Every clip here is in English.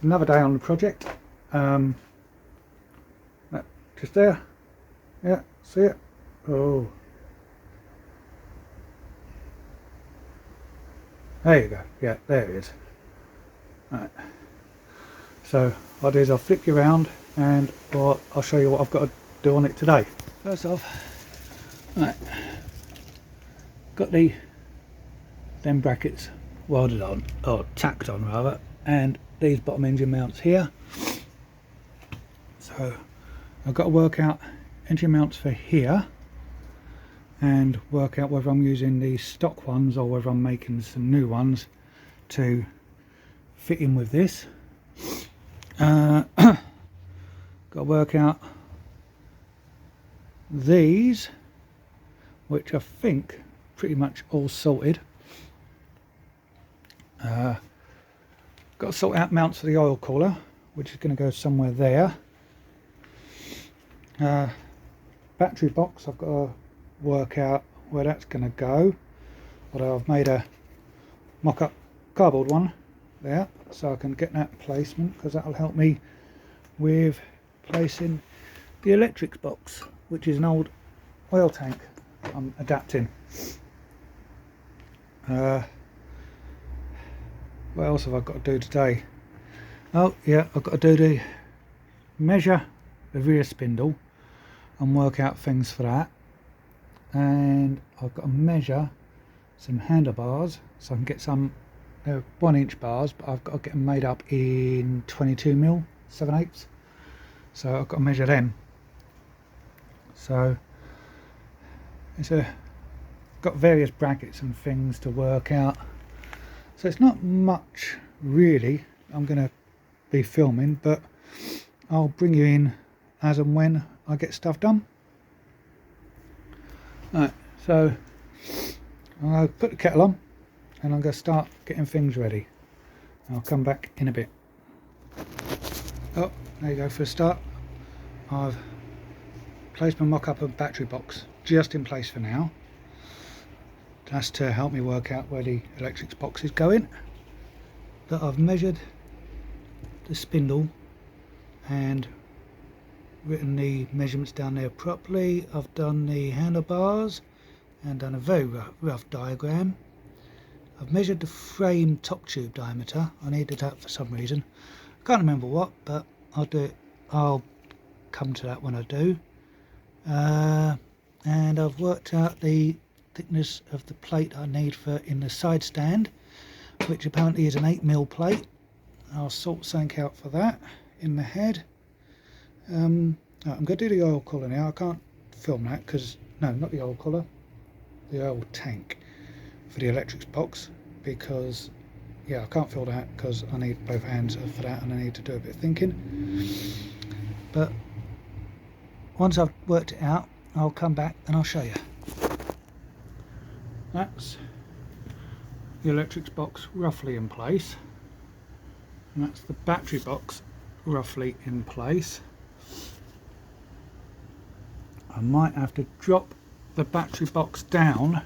another day on the project. Just there. Yeah, see it? Oh. There you go. Yeah, there it is. Right. So what I'll do is I'll flip you around and I'll show you what I've got to do on it today. First off, right, got them brackets welded on, or tacked on rather, and these bottom engine mounts here. So I've got to work out engine mounts for here and work out whether I'm using these stock ones or whether I'm making some new ones to fit in with this. Got to work out these, which I think pretty much all sorted. Got to sort out mounts for the oil cooler, which is going to go somewhere there. Battery box, I've got to work out where that's going to go, although I've made a mock-up cardboard one there, so I can get that placement, because that'll help me with placing the electrics box, which is an old oil tank I'm adapting. What else have I got to do today? Oh yeah, I've got to do measure the rear spindle and work out things for that, and I've got to measure some handlebars so I can get some. They're 1-inch bars, but I've got to get them made up in 22mm 7/8, so I've got to measure them. So it's got various brackets and things to work out, so it's not much really I'm going to be filming, but I'll bring you in as and when I get stuff done. Right, so I'll put the kettle on and I'm going to start getting things ready. I'll come back in a bit. Oh, there you go. For a start, I've placed my mock-up of battery box just in place for now. That's to help me work out where the electrics box is going. But I've measured the spindle and written the measurements down there properly. I've done the handlebars and done a very rough diagram. I've measured the frame top tube diameter. I needed that for some reason. I can't remember what, but I'll do it. I'll come to that when I do. And I've worked out the thickness of the plate I need for in the side stand, which apparently is an 8mm plate. I'll sort something out for that in the head. I'm going to do the oil cooler now. I can't film that because, no, not the oil cooler, the oil tank for the electrics box, because yeah, I can't fill that because I need both hands for that and I need to do a bit of thinking. But once I've worked it out, I'll come back and I'll show you. That's the electrics box roughly in place, and that's the battery box roughly in place. I might have to drop the battery box down.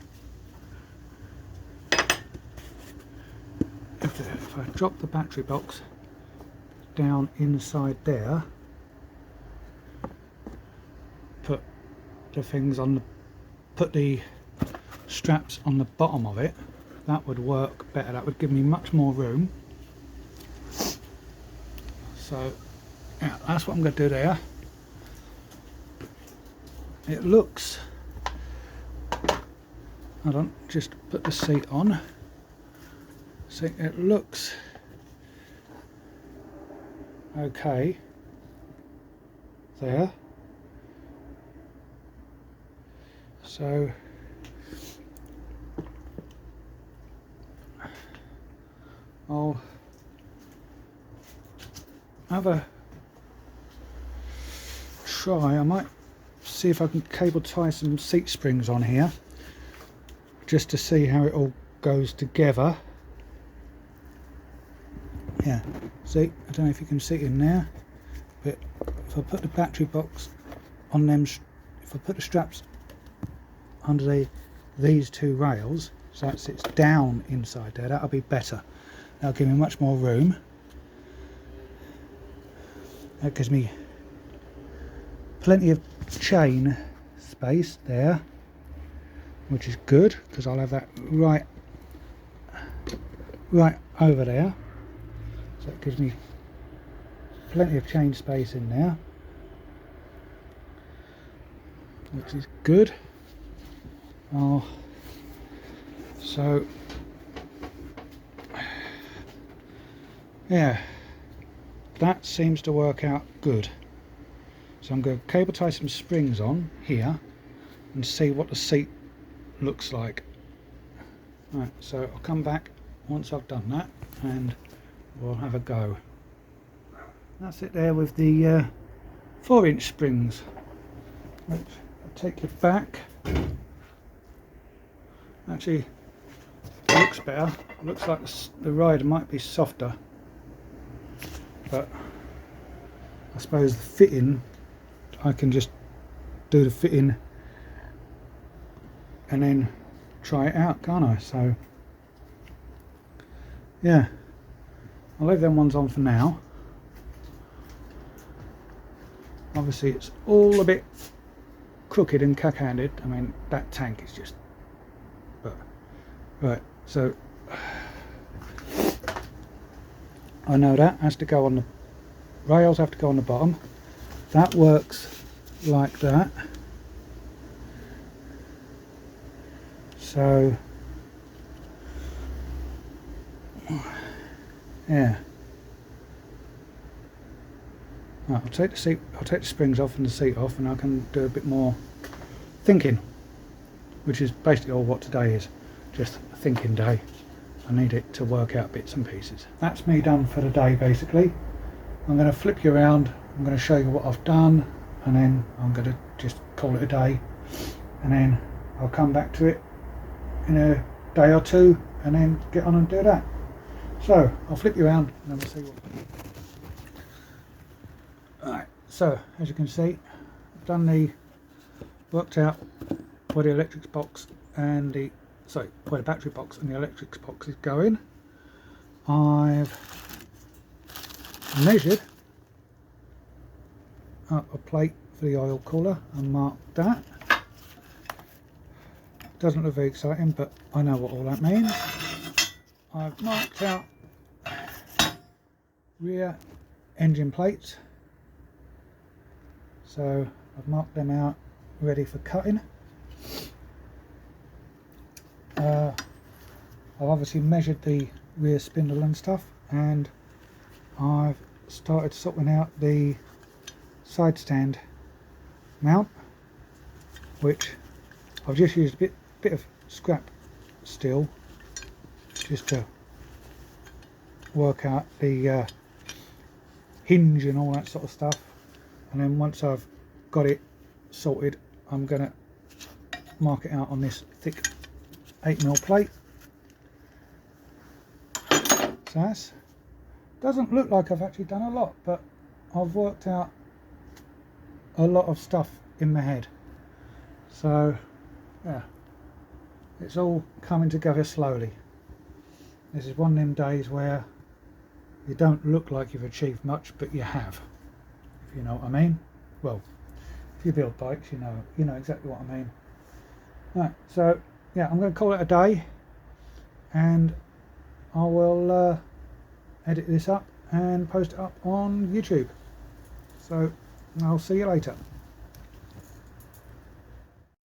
If I drop the battery box down inside there, put the things on the, put the straps on the bottom of it, that would work better. That would give me much more room. So yeah, that's what I'm going to do there. It looks, hold on, just put the seat on. See, it looks okay there. So I'll have a try. I might see if I can cable tie some seat springs on here just to see how it all goes together. Yeah, see, I don't know if you can see it in there, but if I put the battery box on them, if I put the straps under these two rails so that sits down inside there, that'll be better. That'll give me much more room. That gives me plenty of chain space there, which is good because I'll have that right over there. So it gives me plenty of chain space in there, which is good. Oh, so yeah, that seems to work out good. So I'm going to cable tie some springs on here and see what the seat looks like. Right, so I'll come back once I've done that and we'll have a go. That's it there with the 4-inch springs. Which I'll take it back. Actually, it looks better. It looks like the ride might be softer, but I suppose the fitting, I can just do the fitting and then try it out, can't I? So yeah, I'll leave them ones on for now. Obviously it's all a bit crooked and cack-handed. I mean, that tank is just, but right, so I know that has to go on the rails, have to go on the bottom. That works like that. So yeah, right, I'll take the springs off and the seat off, and I can do a bit more thinking, which is basically all what today is, just a thinking day. I need it to work out bits and pieces. That's me done for the day basically. I'm going to flip you around, I'm going to show you what I've done, and then I'm going to just call it a day, and then I'll come back to it in a day or two and then get on and do that. So I'll flip you around and then we'll see what. Alright, so as you can see, I've done worked out where the electrics box and where the battery box and the electrics box is going. I've measured up a plate for the oil cooler and marked that. Doesn't look very exciting, but I know what all that means. I've marked out rear engine plates, so I've marked them out ready for cutting. I've obviously measured the rear spindle and stuff, and I've started sorting out the side stand mount, which I've just used a bit of scrap steel just to work out the hinge and all that sort of stuff, and then once I've got it sorted, I'm going to mark it out on this thick 8mm plate. So that's, doesn't look like I've actually done a lot, but I've worked out a lot of stuff in my head. So yeah, it's all coming together slowly. This is one of them days where you don't look like you've achieved much, but you have, if you know what I mean. Well, if you build bikes, you know exactly what I mean. Right, so yeah, I'm going to call it a day, and I will edit this up and post it up on YouTube. So I'll see you later.